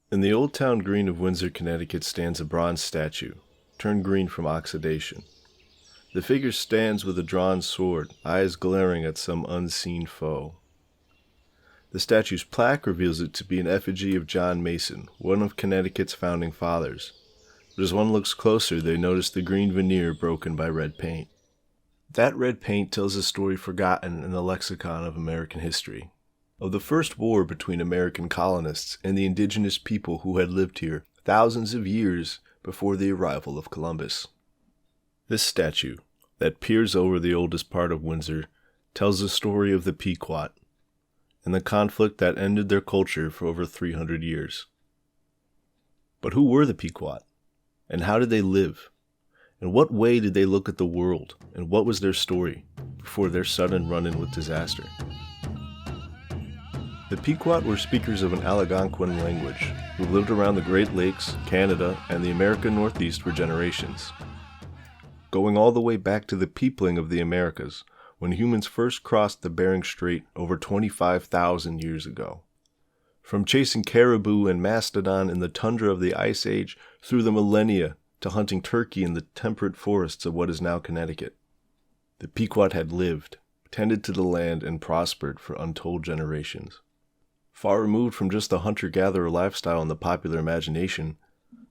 In the old town green of Windsor, Connecticut stands a bronze statue, turned green from oxidation. The figure stands with a drawn sword, eyes glaring at some unseen foe. The statue's plaque reveals it to be an effigy of John Mason, one of Connecticut's founding fathers. But as one looks closer, they notice the green veneer broken by red paint. That red paint tells a story forgotten in the lexicon of American history, of the first war between American colonists and the indigenous people who had lived here thousands of years before the arrival of Columbus. This statue, that peers over the oldest part of Windsor, tells the story of the Pequot and the conflict that ended their culture for over 300 years. But who were the Pequot? And how did they live? In what way did they look at the world? And what was their story before their sudden run-in with disaster? The Pequot were speakers of an Algonquin language who lived around the Great Lakes, Canada, and the American Northeast for generations. Going all the way back to the peopling of the Americas, when humans first crossed the Bering Strait over 25,000 years ago. From chasing caribou and mastodon in the tundra of the Ice Age through the millennia to hunting turkey in the temperate forests of what is now Connecticut. The Pequot had lived, tended to the land, and prospered for untold generations. Far removed from just the hunter-gatherer lifestyle in the popular imagination,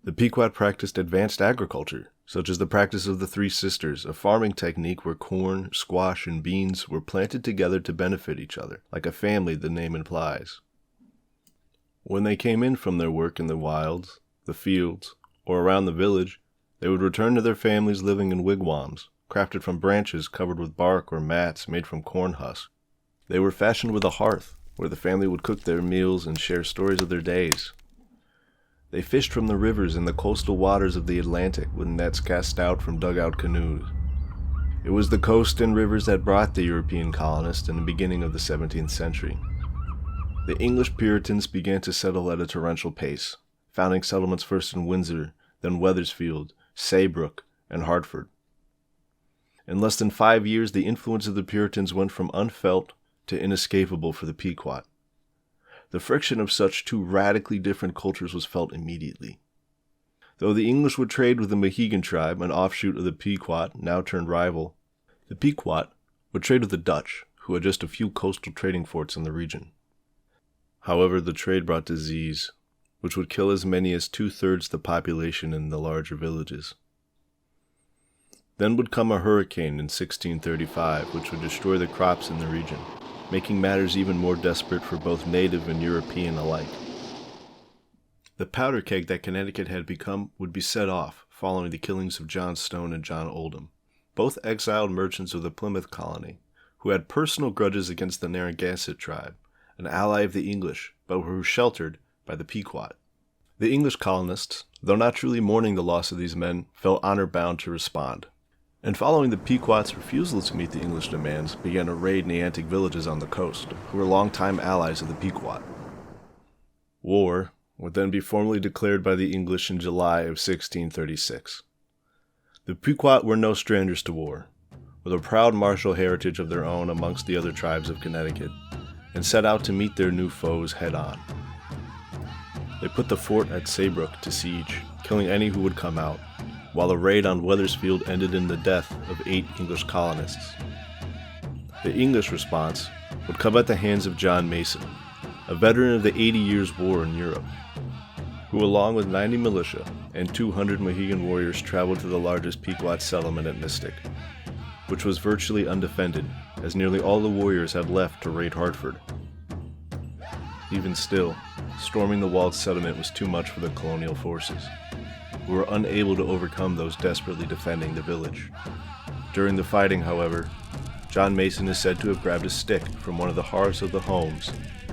the Pequot practiced advanced agriculture, such as the practice of the Three Sisters, a farming technique where corn, squash, and beans were planted together to benefit each other, like a family the name implies. When they came in from their work in the wilds, the fields, or around the village, they would return to their families living in wigwams, crafted from branches covered with bark or mats made from corn husks. They were fashioned with a hearth, where the family would cook their meals and share stories of their days. They fished from the rivers and the coastal waters of the Atlantic with nets cast out from dugout canoes. It was the coast and rivers that brought the European colonists in the beginning of the 17th century. The English Puritans began to settle at a torrential pace, founding settlements first in Windsor, then Wethersfield, Saybrook, and Hartford. In less than 5 years, the influence of the Puritans went from unfelt to inescapable for the Pequot. The friction of such two radically different cultures was felt immediately. Though the English would trade with the Mohegan tribe, an offshoot of the Pequot, now turned rival, the Pequot would trade with the Dutch, who had just a few coastal trading forts in the region. However, the trade brought disease, which would kill as many as 2/3 the population in the larger villages. Then would come a hurricane in 1635, which would destroy the crops in the region, making matters even more desperate for both native and European alike. The powder keg that Connecticut had become would be set off following the killings of John Stone and John Oldham, both exiled merchants of the Plymouth colony, who had personal grudges against the Narragansett tribe, an ally of the English, but were sheltered by the Pequot. The English colonists, though not truly mourning the loss of these men, felt honor-bound to respond, and following the Pequot's refusal to meet the English demands, began to raid Neantic villages on the coast, who were longtime allies of the Pequot. War would then be formally declared by the English in July of 1636. The Pequot were no strangers to war, with a proud martial heritage of their own amongst the other tribes of Connecticut, and set out to meet their new foes head-on. They put the fort at Saybrook to siege, killing any who would come out, while the raid on Wethersfield ended in the death of 8 English colonists. The English response would come at the hands of John Mason, a veteran of the 80 Years' War in Europe, who along with 90 militia and 200 Mohegan warriors traveled to the largest Pequot settlement at Mystic, which was virtually undefended, as nearly all the warriors had left to raid Hartford. Even still, storming the walled settlement was too much for the colonial forces, who were unable to overcome those desperately defending the village. During the fighting, however, John Mason is said to have grabbed a stick from one of the hearths of the homes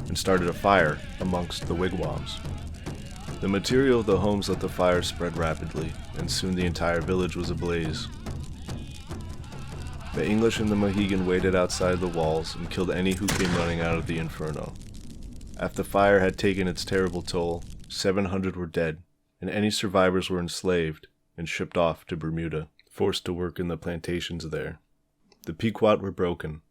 and started a fire amongst the wigwams. The material of the homes let the fire spread rapidly, and soon the entire village was ablaze. The English and the Mohegan waited outside the walls and killed any who came running out of the inferno. After the fire had taken its terrible toll, 700 were dead, and any survivors were enslaved and shipped off to Bermuda, forced to work in the plantations there. The Pequot were broken,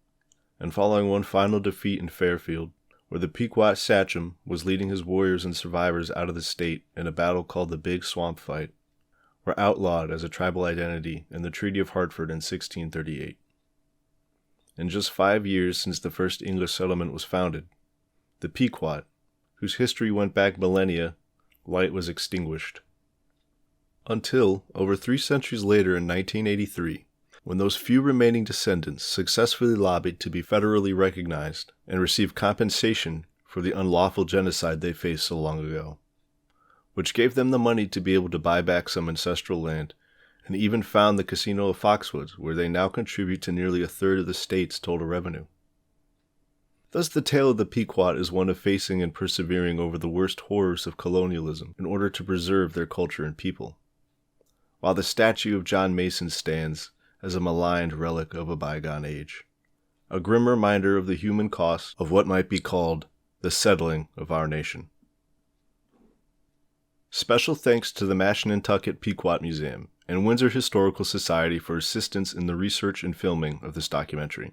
and following one final defeat in Fairfield, where the Pequot sachem was leading his warriors and survivors out of the state in a battle called the Big Swamp Fight, were outlawed as a tribal identity in the Treaty of Hartford in 1638. In just 5 years since the first English settlement was founded, the Pequot, whose history went back millennia, light was extinguished. Until, over 3 centuries later in 1983, when those few remaining descendants successfully lobbied to be federally recognized and receive compensation for the unlawful genocide they faced so long ago, which gave them the money to be able to buy back some ancestral land, and even found the casino of Foxwoods, where they now contribute to nearly a third of the state's total revenue. Thus the tale of the Pequot is one of facing and persevering over the worst horrors of colonialism in order to preserve their culture and people, while the statue of John Mason stands as a maligned relic of a bygone age, a grim reminder of the human cost of what might be called the settling of our nation. Special thanks to the Mashantucket Pequot Museum and Windsor Historical Society for assistance in the research and filming of this documentary.